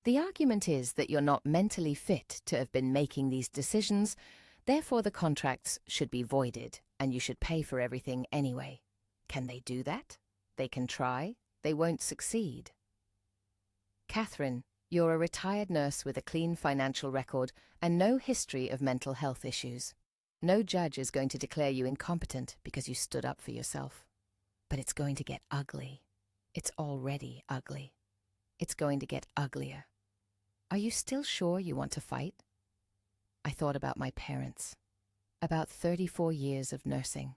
Speaker 1: The argument is that you're not mentally fit to have been making these decisions, therefore the contracts should be voided and you should pay for everything anyway. Can they do that? They can try. They won't succeed. Catherine, you're a retired nurse with a clean financial record and no history of mental health issues. No judge is going to declare you incompetent because you stood up for yourself. But it's going to get ugly. It's already ugly. It's going to get uglier. Are you still sure you want to fight? I thought about my parents, about 34 years of nursing,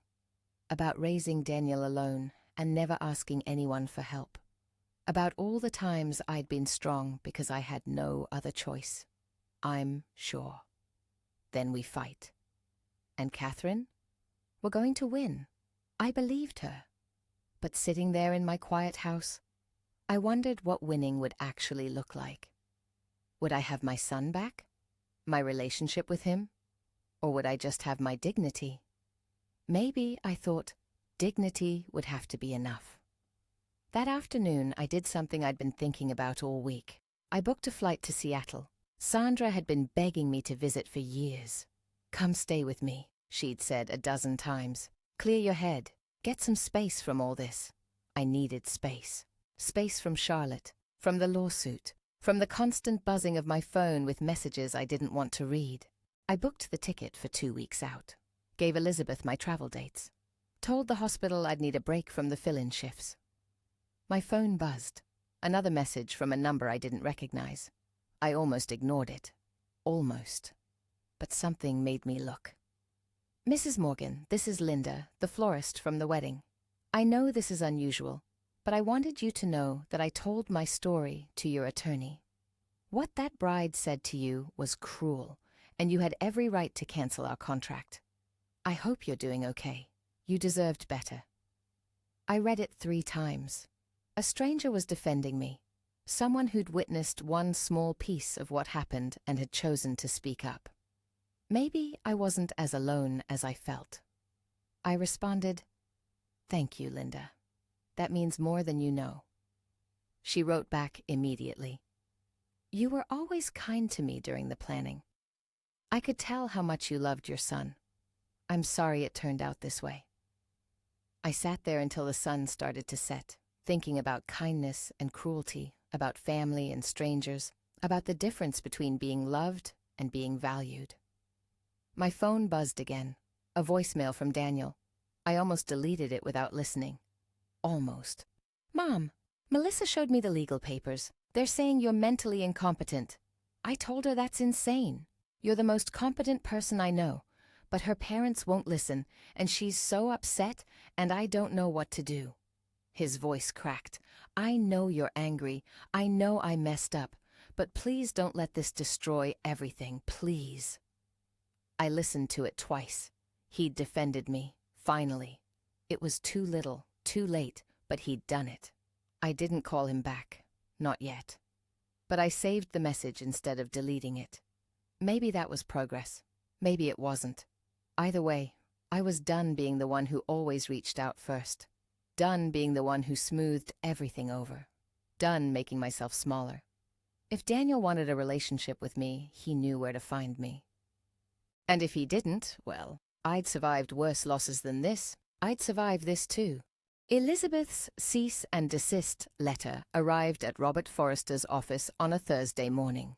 Speaker 1: about raising Daniel alone and never asking anyone for help, about all the times I'd been strong because I had no other choice. I'm sure. Then we fight. And Catherine? We're going to win. I believed her. But sitting there in my quiet house, I wondered what winning would actually look like. Would I have my son back? My relationship with him? Or would I just have my dignity? Maybe, I thought, dignity would have to be enough. That afternoon, I did something I'd been thinking about all week. I booked a flight to Seattle. Sandra had been begging me to visit for years. Come stay with me, she'd said a dozen times. Clear your head. Get some space from all this. I needed space. Space from Charlotte, from the lawsuit, from the constant buzzing of my phone with messages I didn't want to read. I booked the ticket for 2 weeks out. Gave Elizabeth my travel dates. Told the hospital I'd need a break from the fill-in shifts. My phone buzzed. Another message from a number I didn't recognize. I almost ignored it. Almost. But something made me look. Mrs. Morgan, this is Linda, the florist from the wedding. I know this is unusual, but I wanted you to know that I told my story to your attorney. What that bride said to you was cruel, and you had every right to cancel our contract. I hope you're doing okay. You deserved better. I read it 3 times. A stranger was defending me, someone who'd witnessed one small piece of what happened and had chosen to speak up. Maybe I wasn't as alone as I felt. I responded, "Thank you, Linda. That means more than you know." She wrote back immediately, "You were always kind to me during the planning. I could tell how much you loved your son. I'm sorry it turned out this way." I sat there until the sun started to set, thinking about kindness and cruelty, about family and strangers, about the difference between being loved and being valued. My phone buzzed again, a voicemail from Daniel. I almost deleted it without listening. Almost. "Mom, Melissa showed me the legal papers. They're saying you're mentally incompetent." I told her that's insane. You're the most competent person I know, but her parents won't listen, and she's so upset, and I don't know what to do. His voice cracked. "I know you're angry. I know I messed up, but please don't let this destroy everything, please." I listened to it twice. He'd defended me, finally. It was too little, too late, but he'd done it. I didn't call him back, not yet. But I saved the message instead of deleting it. Maybe that was progress. Maybe it wasn't. Either way, I was done being the one who always reached out first. Done being the one who smoothed everything over. Done making myself smaller. If Daniel wanted a relationship with me, he knew where to find me. And if he didn't, well, I'd survived worse losses than this. I'd survive this too. Elizabeth's cease and desist letter arrived at Robert Forrester's office on a Thursday morning.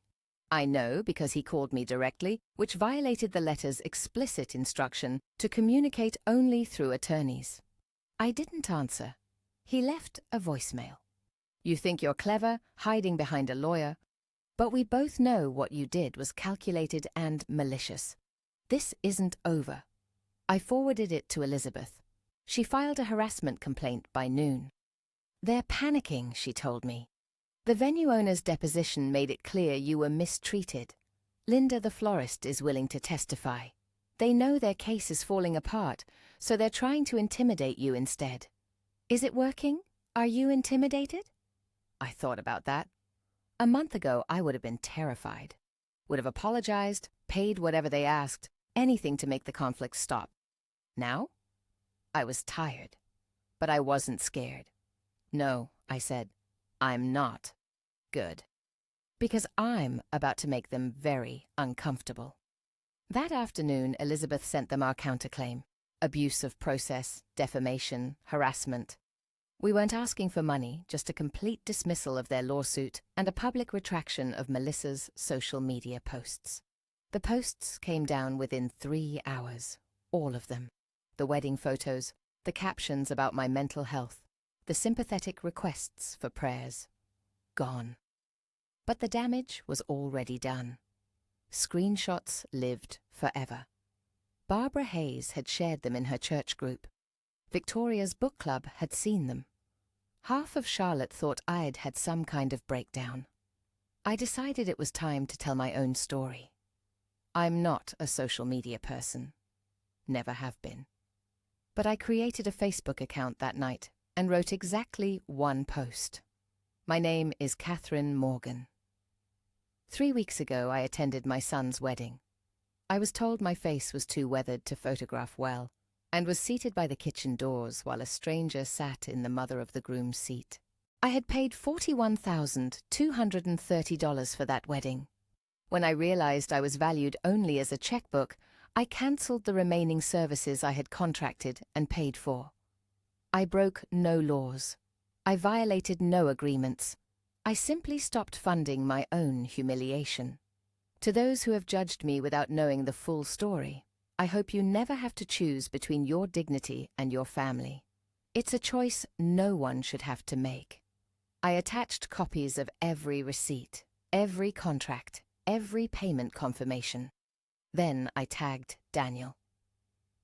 Speaker 1: I know because he called me directly, which violated the letter's explicit instruction to communicate only through attorneys. I didn't answer. He left a voicemail. "You think you're clever, hiding behind a lawyer, but we both know what you did was calculated and malicious. This isn't over." I forwarded it to Elizabeth. She filed a harassment complaint by noon. "They're panicking," she told me. "The venue owner's deposition made it clear you were mistreated. Linda the florist is willing to testify. They know their case is falling apart, so they're trying to intimidate you instead. Is it working? Are you intimidated?" I thought about that. A month ago, I would have been terrified. Would have apologized, paid whatever they asked, anything to make the conflict stop. Now? I was tired, but I wasn't scared. "No," I said, "I'm not." Good. Because I'm about to make them very uncomfortable. That afternoon, Elizabeth sent them our counterclaim. Abuse of process, defamation, harassment. We weren't asking for money, just a complete dismissal of their lawsuit and a public retraction of Melissa's social media posts. The posts came down within 3 hours, all of them. The wedding photos, the captions about my mental health, the sympathetic requests for prayers. Gone. But the damage was already done. Screenshots lived forever. Barbara Hayes had shared them in her church group. Victoria's book club had seen them. Half of Charlotte thought I'd had some kind of breakdown. I decided it was time to tell my own story. I'm not a social media person. Never have been. But I created a Facebook account that night and wrote exactly one post. My name is Catherine Morgan. 3 weeks ago, I attended my son's wedding. I was told my face was too weathered to photograph well, and was seated by the kitchen doors while a stranger sat in the mother of the groom's seat. I had paid $41,230 for that wedding. When I realized I was valued only as a checkbook, I cancelled the remaining services I had contracted and paid for. I broke no laws. I violated no agreements. I simply stopped funding my own humiliation. To those who have judged me without knowing the full story, I hope you never have to choose between your dignity and your family. It's a choice no one should have to make. I attached copies of every receipt, every contract, every payment confirmation. Then I tagged Daniel.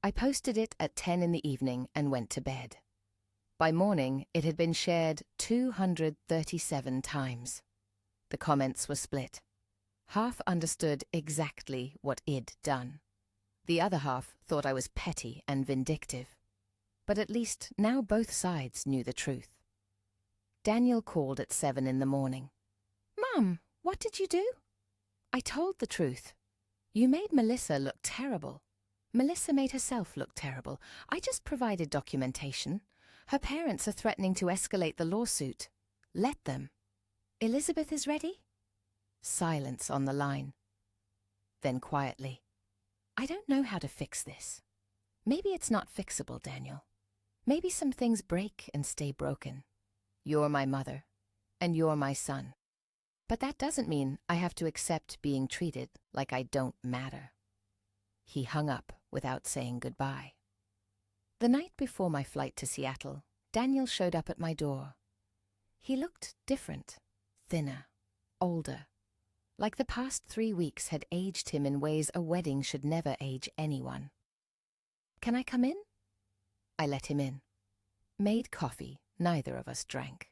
Speaker 1: I posted it at 10 in the evening and went to bed. By morning, it had been shared 237 times. The comments were split. Half understood exactly what I'd done. The other half thought I was petty and vindictive. But at least now both sides knew the truth. Daniel called at 7 in the morning. "Mum, what did you do?" I told the truth. "You made Melissa look terrible." Melissa made herself look terrible. I just provided documentation. Her parents are threatening to escalate the lawsuit. Let them. "Elizabeth is ready?" Silence on the line. Then quietly, "I don't know how to fix this. Maybe it's not fixable, Daniel. Maybe some things break and stay broken. You're my mother, and you're my son. But that doesn't mean I have to accept being treated like I don't matter." He hung up without saying goodbye. The night before my flight to Seattle, Daniel showed up at my door. He looked different, thinner, older. Like the past 3 weeks had aged him in ways a wedding should never age anyone. "Can I come in?" I let him in. Made coffee, neither of us drank.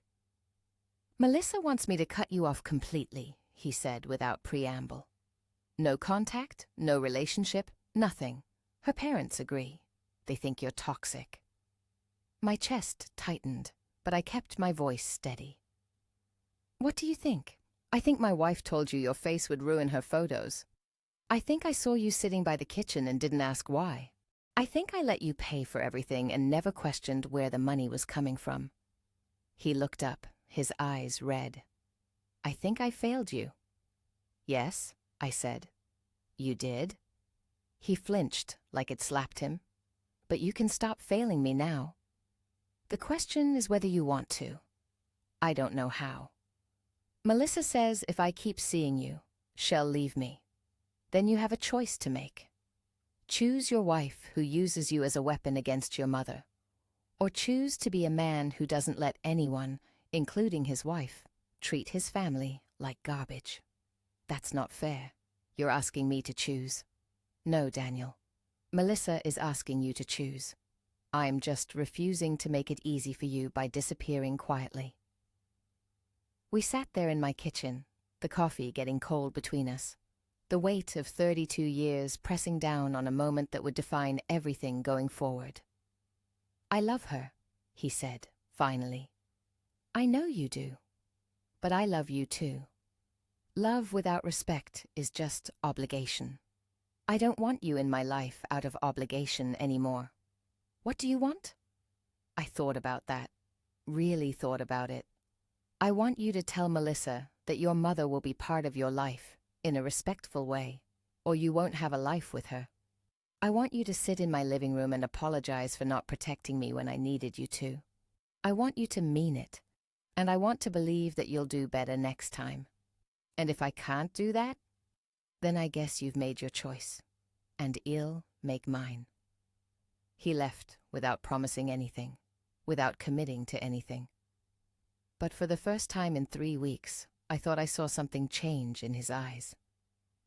Speaker 1: "Melissa wants me to cut you off completely," he said without preamble. "No contact, no relationship, nothing. Her parents agree. They think you're toxic." My chest tightened, but I kept my voice steady. "What do you think? I think my wife told you your face would ruin her photos. I think I saw you sitting by the kitchen and didn't ask why. I think I let you pay for everything and never questioned where the money was coming from." He looked up, his eyes red. "I think I failed you." "Yes," I said. "You did?" He flinched like it slapped him. "But you can stop failing me now. The question is whether you want to. I don't know how. Melissa says if I keep seeing you, she'll leave me. Then you have a choice to make. Choose your wife who uses you as a weapon against your mother, or choose to be a man who doesn't let anyone, including his wife, treat his family like garbage. That's not fair. You're asking me to choose." "No, Daniel. Melissa is asking you to choose. I'm just refusing to make it easy for you by disappearing quietly." We sat there in my kitchen, the coffee getting cold between us, the weight of 32 years pressing down on a moment that would define everything going forward. "I love her," he said, finally. "I know you do. But I love you too. Love without respect is just obligation. I don't want you in my life out of obligation anymore. What do you want?" I thought about that, really thought about it. "I want you to tell Melissa that your mother will be part of your life in a respectful way, or you won't have a life with her. I want you to sit in my living room and apologize for not protecting me when I needed you to. I want you to mean it, and I want to believe that you'll do better next time. And if I can't do that, then I guess you've made your choice, and I'll make mine." He left without promising anything, without committing to anything. But for the first time in 3 weeks, I thought I saw something change in his eyes.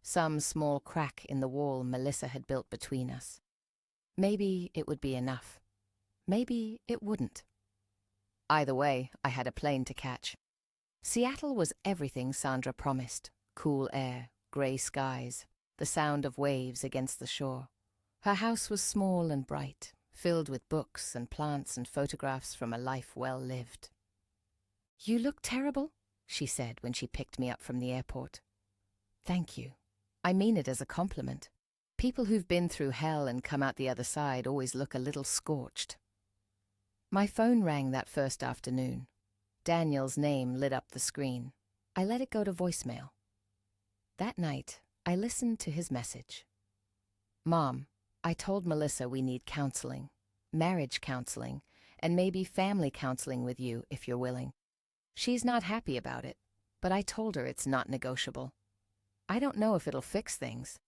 Speaker 1: Some small crack in the wall Melissa had built between us. Maybe it would be enough. Maybe it wouldn't. Either way, I had a plane to catch. Seattle was everything Sandra promised. Cool air, grey skies, the sound of waves against the shore. Her house was small and bright, filled with books and plants and photographs from a life well lived. "You look terrible," she said when she picked me up from the airport. "Thank you. I mean it as a compliment. People who've been through hell and come out the other side always look a little scorched." My phone rang that first afternoon. Daniel's name lit up the screen. I let it go to voicemail. That night, I listened to his message. "Mom, I told Melissa we need counseling, marriage counseling, and maybe family counseling with you if you're willing. She's not happy about it, but I told her it's not negotiable. I don't know if it'll fix things.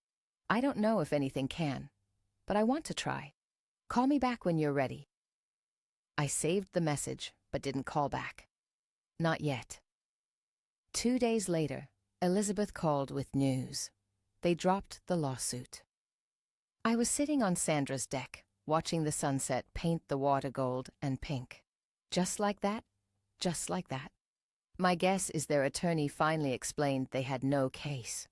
Speaker 1: I don't know if anything can, but I want to try. Call me back when you're ready." I saved the message, but didn't call back. Not yet. 2 days later, Elizabeth called with news. They dropped the lawsuit. I was sitting on Sandra's deck, watching the sunset paint the water gold and pink. Just like that, just like that. My guess is their attorney finally explained they had no case.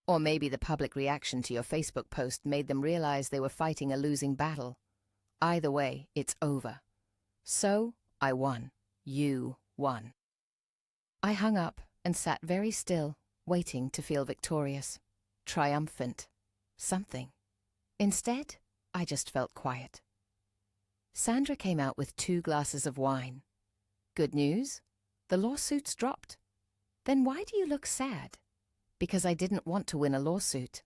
Speaker 1: Or maybe the public reaction to your Facebook post made them realize they were fighting a losing battle. Either way, it's over. So, I won. You won. I hung up and sat very still, waiting to feel victorious, triumphant, something. Instead, I just felt quiet. Sandra came out with 2 glasses of wine. "Good news? The lawsuit's dropped." "Then why do you look sad?" "Because I didn't want to win a lawsuit.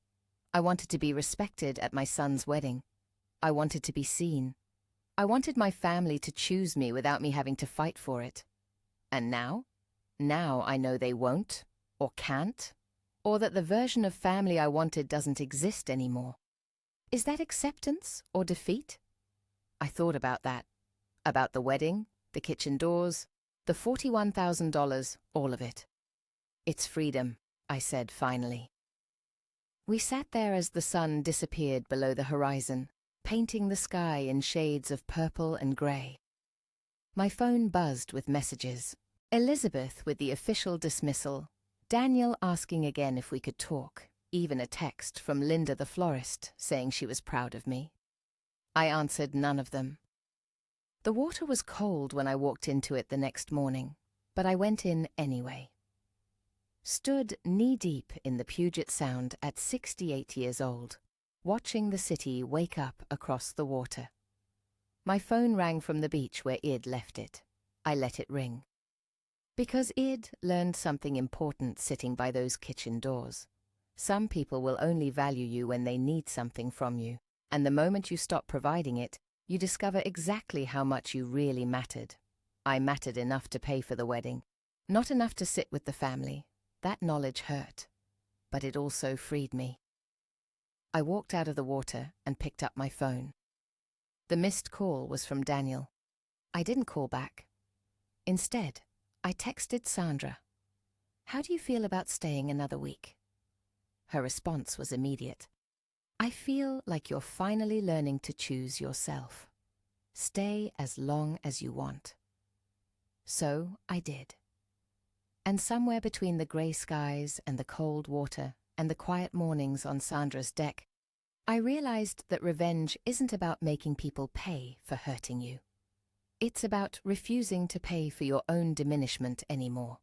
Speaker 1: I wanted to be respected at my son's wedding. I wanted to be seen. I wanted my family to choose me without me having to fight for it. And now? Now I know they won't, or can't, or that the version of family I wanted doesn't exist anymore. Is that acceptance or defeat?" I thought about that. About the wedding, the kitchen doors, the $41,000, all of it. "It's freedom," I said finally. We sat there as the sun disappeared below the horizon, painting the sky in shades of purple and grey. My phone buzzed with messages. Elizabeth with the official dismissal, Daniel asking again if we could talk, even a text from Linda the florist saying she was proud of me. I answered none of them. The water was cold when I walked into it the next morning, but I went in anyway. Stood knee-deep in the Puget Sound at 68 years old, watching the city wake up across the water. My phone rang from the beach where Id left it. I let it ring. Because Id learned something important sitting by those kitchen doors. Some people will only value you when they need something from you, and the moment you stop providing it, you discover exactly how much you really mattered. I mattered enough to pay for the wedding, not enough to sit with the family. That knowledge hurt, but it also freed me. I walked out of the water and picked up my phone. The missed call was from Daniel. I didn't call back. Instead, I texted Sandra. "How do you feel about staying another week?" Her response was immediate. "I feel like you're finally learning to choose yourself. Stay as long as you want." So I did. And somewhere between the grey skies and the cold water and the quiet mornings on Sandra's deck, I realized that revenge isn't about making people pay for hurting you. It's about refusing to pay for your own diminishment anymore.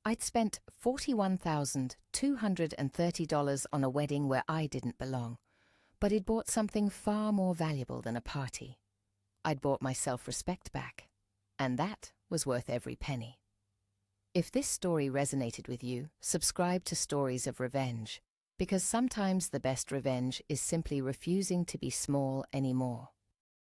Speaker 1: I'd spent $41,230 on a wedding where I didn't belong, but I'd bought something far more valuable than a party. I'd bought my self-respect back, and that was worth every penny. If this story resonated with you, subscribe to Stories of Revenge, because sometimes the best revenge is simply refusing to be small anymore.